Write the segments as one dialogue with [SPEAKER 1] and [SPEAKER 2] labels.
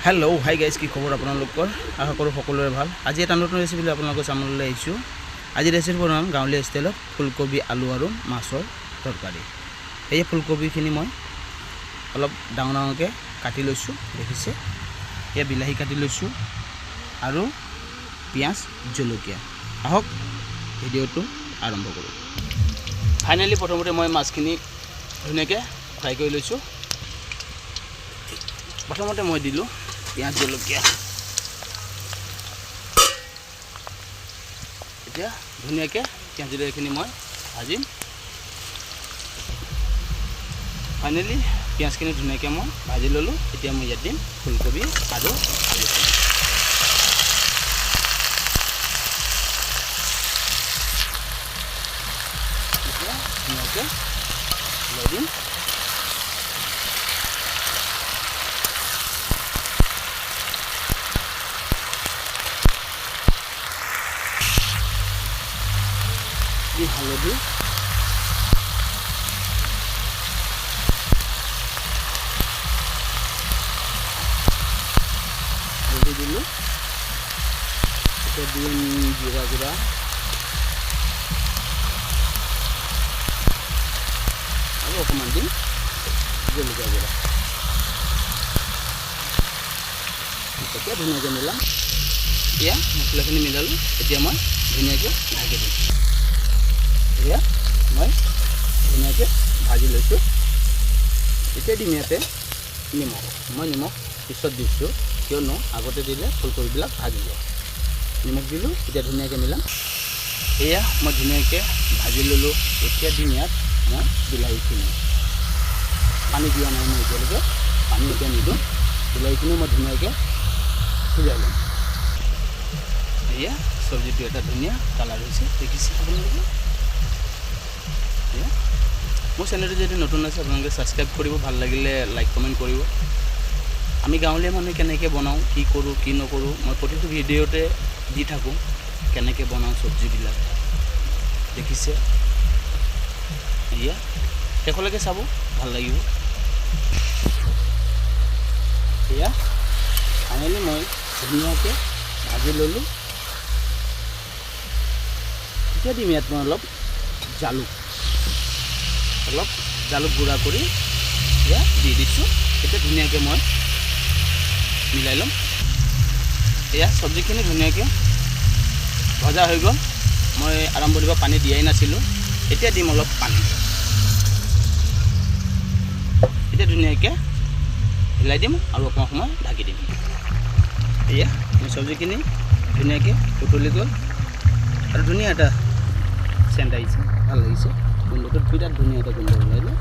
[SPEAKER 1] Hello hi guys की खबर आपलोकर आशा करूँ सकलोरे भाल। आज এটা নতুন ৰেচিপি লৈ আপোনালোকৰ সামনে আহিছোঁ। আজি ৰেচিপি বনাম গাঁৱলীয়া ষ্টাইলত ফুলকবি আলু আৰু মাছৰ তৰকাৰী। এই ফুলকবিখিনি মই অলপ ডাঙৰ ডাঙৰকৈ কাটি লৈছোঁ, দেখিছে। এই বিলাহী কাটি লৈছোঁ আৰু পিঁয়াজ জলকীয়া। আহক ভিডিঅ'টো আৰম্ভ কৰোঁ। ফাইনেলি প্ৰথমতে মই মাছখিনি ধুনীয়াকৈ ফ্ৰাই কৰি লৈছোঁ। প্ৰথমতে মই দিলোঁ পিঁয়াজ জলকীয়া। এতিয়া ধুনীয়াকৈ পিঁয়াজ জলকীয়াখিনি মই ভাজিম। ফাইনেলি পিঁয়াজখিনি ধুনীয়াকৈ মই ভাজি ল'লোঁ। এতিয়া মই ইয়াত দিম ফুলকবি আৰু আলুখিনি। এতিয়া ধুনীয়াকৈ লৈ দিম। হালধি দিলোঁ। এতিয়া দিম জিৰা গুড়া, আৰু অকণমান দিম জলকীয়া গুড়া। এতিয়া ধুনীয়াকৈ মিলাম। এতিয়া মছলাখিনি মিলালোঁ। এতিয়া মই ধুনীয়াকৈ ঢাকি দিম। এতিয়া মই ধুনীয়াকৈ ভাজি লৈছোঁ। এতিয়া দিম ইয়াতে নিমখ। মই নিমখ পিছত দিছোঁ, কিয়নো আগতে দিলে ফুলকবিবিলাক ভাজি যায়। নিমখ দিলোঁ। এতিয়া ধুনীয়াকৈ মিলাম। এয়া মই ধুনীয়াকৈ ভাজি ল'লোঁ। এতিয়া দিম ইয়াত মই বিলাহীখিনি। পানী দিয়া নাই মই এতিয়ালৈকে, পানী এতিয়া নিদিওঁ। বিলাহীখিনি মই ধুনীয়াকৈ সিজাই ল'ম। এয়া চব্জিটো এটা ধুনীয়া কালাৰ হৈছে, দেখিছে আপোনালোকে। মোৰ চেনেলটো যদি নতুন আছে আপোনালোকে ছাবস্ক্ৰাইব কৰিব, ভাল লাগিলে লাইক কমেণ্ট কৰিব। আমি গাঁৱলীয়া মানুহ কেনেকৈ বনাওঁ, কি কৰোঁ কি নকৰোঁ, মই প্ৰতিটো ভিডিঅ'তে দি থাকোঁ কেনেকৈ বনাওঁ চব্জিবিলাক, দেখিছে। এয়া শেষলৈকে চাব, ভাল লাগিব। এয়া ফাইনেলি মই ধুনীয়াকৈ ভাজি ল'লোঁ। এতিয়া দিম ইয়াত মই অলপ জালুক গুড়া কৰি ইয়াত দি দিছোঁ। এতিয়া ধুনীয়াকৈ মই মিলাই ল'ম। এয়া চব্জিখিনি ধুনীয়াকৈ ভজা হৈ গ'ল। মই আৰম্ভণিৰ পৰা পানী দিয়াই নাছিলোঁ। এতিয়া দিম অলপ পানী। এতিয়া ধুনীয়াকৈ হিলাই দিম আৰু অকণমান সময় ঢাকি দিম। এয়া মোৰ চব্জিখিনি ধুনীয়াকৈ উতলি গ'ল আৰু ধুনীয়া এটা চেণ্ট আহিছে, ভাল লাগিছে। গোন্ধটো বিৰাট ধুনীয়া এটা গোন্ধ ওলাইলে।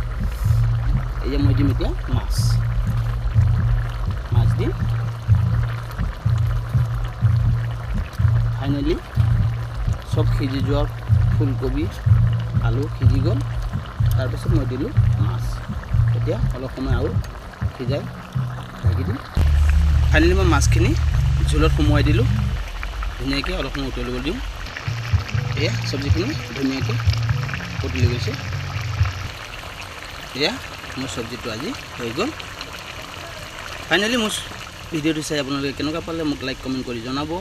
[SPEAKER 1] এয়া মই দিম এতিয়া মাছ দিম। ফাইনেলি চব সিজি যোৱাৰ ফুলকবি আলু সিজি গ'ল। তাৰপিছত মই দিলোঁ মাছ। এতিয়া অলপ সময় আৰু সিজাই ঢাকি দিম। ফাইনেলি মই মাছখিনি জোলত সোমোৱাই দিলোঁ। ধুনীয়াকৈ অলপ সময় উতলিব দিওঁ। এয়া চব্জিখিনি ধুনীয়াকৈ উতলি গৈছে। এয়া মোৰ চব্জিটো আজি হৈ গ'ল। ফাইনেলি মোৰ ভিডিঅ'টো চাই আপোনালোকে কেনেকুৱা পালে মোক লাইক কমেণ্ট কৰি জনাব।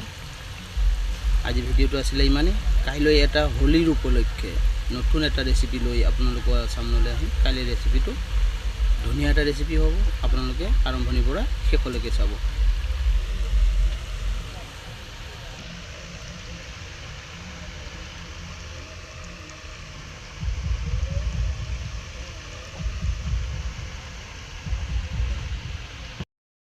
[SPEAKER 1] আজি ভিডিঅ'টো আছিলে ইমানেই। কাইলৈ এটা হোলীৰ উপলক্ষে নতুন এটা ৰেচিপি লৈ আপোনালোকৰ সামনেলৈ আহিম। কাইলৈ ৰেচিপিটো ধুনীয়া এটা ৰেচিপি হ'ব। আপোনালোকে আৰম্ভণিৰ পৰা শেষলৈকে চাব।